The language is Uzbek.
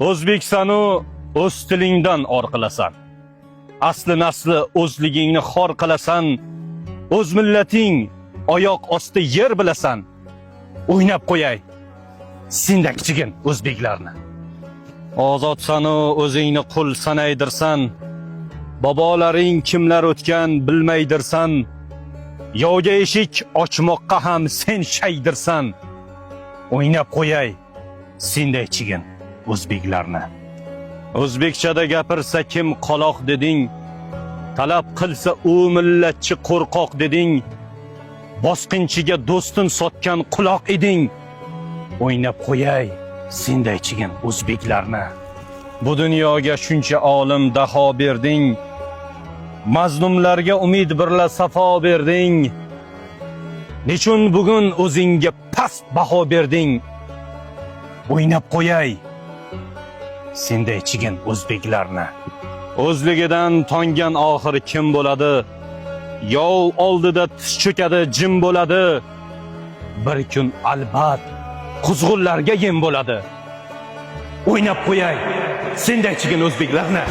O'zbeksanu o'z tilingdan or qilasan. Asli nasli o'zligingni xor qilasan. O'z millating oyoq osti yer bilasan. O'ynab qo'yay sendak chigin o'zbeklarni. Ozodsanu o'zingni qul sanaydirsan. Bobolaring kimlar o'tgan bilmaydirsan. Yovga eshik ochmoqqa ham sen shaydirsan. O'ynab qo'yay senday chigin o'zbeklarni. O'zbekchada gapirsa kim qoloq deding, talab qilsa u millatchi qo'rqoq deding, bosqinchiga do'stin sotgan quloq eding. O'ynab qo'yay senday chigin o'zbeklarni. Bu dunyoga shuncha olim daho berding, mazlumlarga umid birla safo berding. Nechun bugun o'zingga past baho berding? O'ynab qo'yay senday chigin o'zbeklarni. O'zligidan tongan oxir kim bo'ladi? Yov oldida tiz cho'kadi, jim bo'ladi. Bir kun albat quzg'unlarga yem bo'ladi. O'ynab qo'yay senday chigin o'zbeklarni.